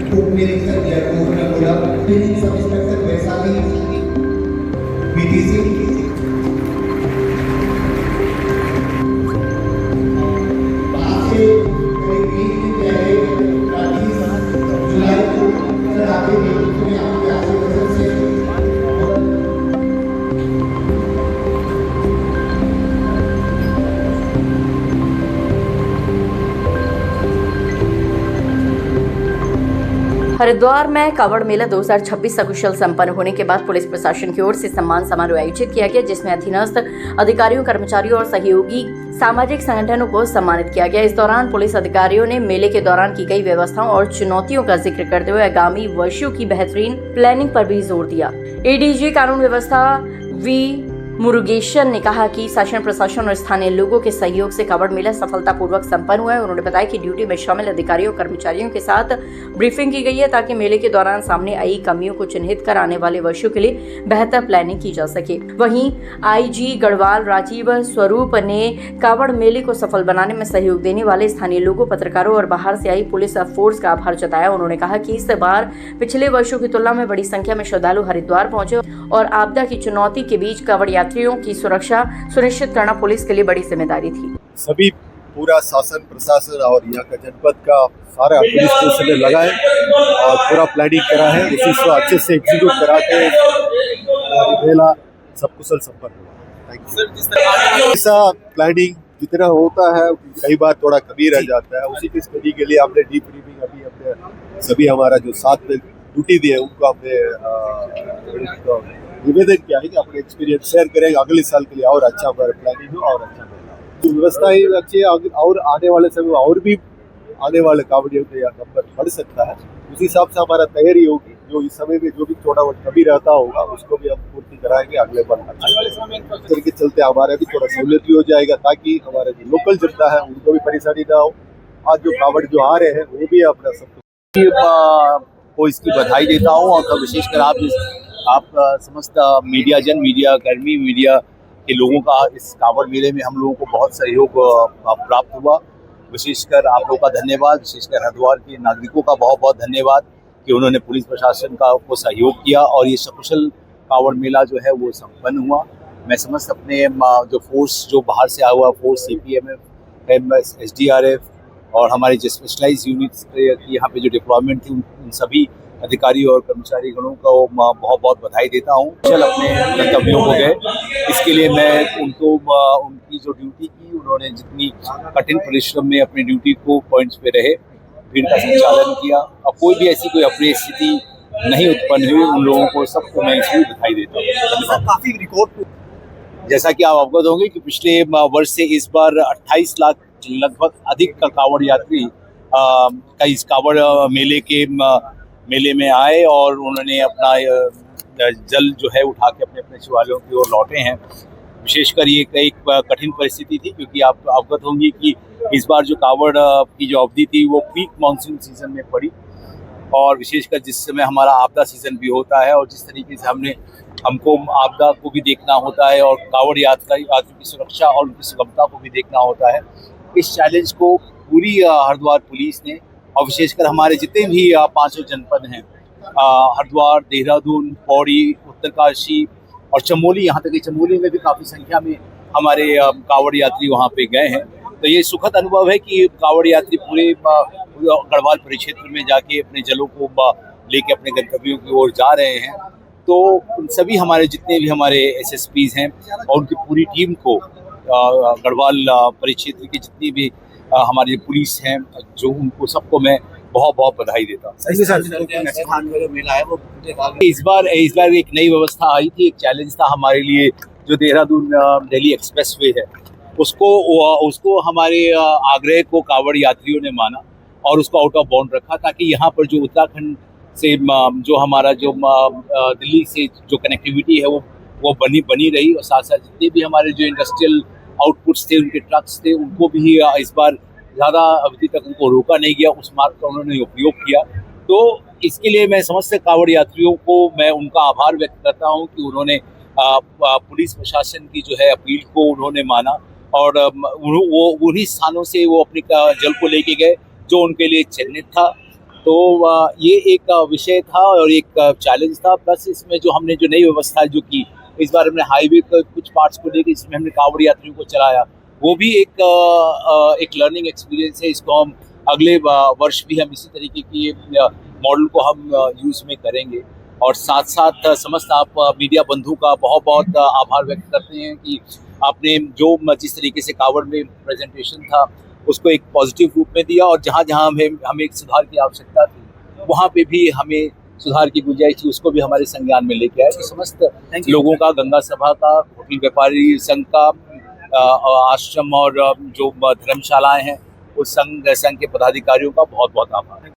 उप निरीक्षक Jaipur Nakoda, training sub inspector Vaishali BTC, वहाँ से करीब 3 दिन पहले 30 जुलाई को सर आपके नेतृत्व में आपके आशीर्वाद से हरिद्वार में कावड़ मेला 2026 सकुशल संपन्न होने के बाद पुलिस प्रशासन की ओर से सम्मान समारोह आयोजित किया गया, जिसमें अधीनस्थ अधिकारियों, कर्मचारियों और सहयोगी सामाजिक संगठनों को सम्मानित किया गया। इस दौरान पुलिस अधिकारियों ने मेले के दौरान की गई व्यवस्थाओं और चुनौतियों का जिक्र करते हुए आगामी वर्षों की बेहतरीन प्लानिंग पर भी जोर दिया। एडीजी कानून व्यवस्था वी मुरुगेशन ने कहा कि शासन प्रशासन और स्थानीय लोगों के सहयोग से कावड़ मेला सफलतापूर्वक संपन्न हुआ है। उन्होंने बताया कि ड्यूटी में शामिल अधिकारियों कर्मचारियों के साथ ब्रीफिंग की गई है ताकि मेले के दौरान सामने आई कमियों को चिन्हित कर आने वाले वर्षों के लिए बेहतर प्लानिंग की जा सके। वहीं आईजी गढ़वाल राजीव स्वरूप ने कावड़ मेले को सफल बनाने में सहयोग देने वाले स्थानीय लोगों, पत्रकारों और बाहर से आई पुलिस फोर्स का आभार जताया। उन्होंने कहा कि इस बार पिछले वर्षों की तुलना में बड़ी संख्या में श्रद्धालु हरिद्वार पहुंचे और आपदा की चुनौती के बीच कावड़ यात्रियों की सुरक्षा सुनिश्चित करना पुलिस के लिए बड़ी जिम्मेदारी थी। सभी पूरा शासन प्रशासन और यहाँ का जनपद का सारा एडमिनिस्ट्रेशन ने लगा है और पूरा प्लानिंग करा है, उसी से अच्छे से एग्जीक्यूट करा के मेला सब कुशल संपन्न हुआ। Thank you. ऐसा प्लानिंग जितना होता है कई बार थोड़ा कमी रह जाता है, उसी की स्टडी के लिए हमने डीप ब्रीफिंग अभी अपने सभी हमारा जो साथ में ड्यूटी दिए उनको हमने निवेदन किया है कि अपने एक्सपीरियंस शेयर करेंगे, अगले साल के लिए और अच्छा हमारा प्लानिंग हो और अच्छा मिलेगा। तो व्यवस्था ही अच्छी है और आने वाले समय और भी आने वाले कावड़ियों का यह नंबर बढ़ सकता है। उसी हिसाब से हमारा तैयारी होगी, जो इस समय में जो भी थोड़ा बहुत कमी रहता होगा उसको भी हम पूर्ति कराएंगे अगले बार। अच्छा के चलते हमारा भी थोड़ा सहूलियत भी हो जाएगा ताकि हमारा जो लोकल जनता है उनको भी परेशानी ना हो। आज जो कावड़ जो आ रहे हैं वो भी अपना सब को इसकी बधाई देता हूँ और विशेषकर आप समस्त मीडिया कर्मी मीडिया के लोगों का इस कावड़ मेले में हम लोगों को बहुत सहयोग प्राप्त हुआ। विशेषकर आप लोगों का धन्यवाद, विशेषकर हरिद्वार के नागरिकों का बहुत बहुत धन्यवाद कि उन्होंने पुलिस प्रशासन को सहयोग किया और ये सकुशल कावड़ मेला जो है वो संपन्न हुआ। मैं समस्त अपने जो फोर्स जो बाहर से आया हुआ फोर्स CPMF, SDRF और हमारे जो स्पेशलाइज यूनिट्स की यहाँ पे जो डिप्लॉयमेंट थी उन सभी अधिकारी और कर्मचारी गणों को बहुत बहुत बधाई देता हूँ। चल अपने गंतव्यों को गए, इसके लिए मैं उनको उनकी जो ड्यूटी की उन्होंने जितनी कठिन परिश्रम में अपनी ड्यूटी को पॉइंट्स पे रहे, भीड़ का संचालन किया और कोई भी ऐसी कोई अप्रिय स्थिति नहीं उत्पन्न हुई, उन लोगों को सबको मैं इसलिए बधाई देता हूँ। काफी रिकॉर्ड जैसा कि आप अवगत होंगे कि पिछले वर्ष से इस बार 28 लाख लगभग अधिक का कावड़ यात्री का इस कावड़ मेले में आए और उन्होंने अपना जल जो है उठा के अपने अपने शिवालयों की ओर लौटे हैं। विशेषकर ये एक कठिन परिस्थिति थी क्योंकि आप अवगत होंगे कि इस बार जो कावड़ की जो अवधि थी वो पीक मानसून सीजन में पड़ी और विशेषकर जिस समय हमारा आपदा सीजन भी होता है और जिस तरीके से हमको आपदा को भी देखना होता है और कावड़ यात्रियों की सुरक्षा और उनकी सुगमता को भी देखना होता है। इस चैलेंज को पूरी हरिद्वार पुलिस ने और विशेषकर हमारे जितने भी 5 जनपद हैं, हरिद्वार, देहरादून, पौड़ी, उत्तरकाशी और चमोली, यहाँ तक कि चमोली में भी काफ़ी संख्या में हमारे कावड़ यात्री वहाँ पे गए हैं। तो ये सुखद अनुभव है कि कावड़ यात्री पूरे गढ़वाल परिक्षेत्र में जाके अपने जलों को लेके अपने गंतव्यों की ओर जा रहे हैं। तो उन सभी हमारे जितने भी हमारे SSPs हैं और उनकी पूरी टीम को गढ़वाल परिक्षेत्र की जितनी भी हमारी पुलिस हैं जो उनको सबको मैं बहुत बहुत बधाई देता हूँ। इस बार एक नई व्यवस्था आई थी, एक चैलेंज था हमारे लिए जो देहरादून दिल्ली एक्सप्रेसवे है उसको हमारे आग्रह को कावड़ यात्रियों ने माना और उसको आउट ऑफ बाउंड रखा ताकि यहाँ पर जो उत्तराखंड से जो हमारा जो दिल्ली से जो कनेक्टिविटी है वो बनी रही और साथ साथ जितने भी हमारे जो इंडस्ट्रियल आउटपुट्स थे उनके ट्रक्स थे उनको भी इस बार ज़्यादा अवधि तक उनको रोका नहीं गया, उस मार्ग का उन्होंने उपयोग किया। तो इसके लिए मैं समस्त कावड़ यात्रियों को मैं उनका आभार व्यक्त करता हूं कि उन्होंने पुलिस प्रशासन की जो है अपील को उन्होंने माना और वो उन्हीं स्थानों से वो अपने जल को लेके गए जो उनके लिए चिन्हित था तो ये एक विषय था और एक चैलेंज था। प्लस इसमें जो हमने जो नई व्यवस्था जो की, इस बार हमने हाईवे के कुछ पार्ट्स को लेकर इसमें हमने कांवड़ यात्रियों को चलाया, वो भी एक लर्निंग एक्सपीरियंस है। इसको हम अगले वर्ष भी हम इसी तरीके की मॉडल को हम यूज़ में करेंगे। और साथ साथ समस्त आप मीडिया बंधु का बहुत बहुत आभार व्यक्त करते हैं कि आपने जो जिस तरीके से कांवड़ में प्रेजेंटेशन था उसको एक पॉजिटिव रूप में दिया, और जहाँ जहाँ हमें एक सुधार की आवश्यकता थी वहाँ पे भी हमें सुधार की गुंजाइश थी, उसको भी हमारे संज्ञान में लेके आए। तो समस्त लोगों का, गंगा सभा का, होटल व्यापारी संघ का, आश्रम और जो धर्मशालाएं हैं उस संघ के पदाधिकारियों का बहुत बहुत आभार।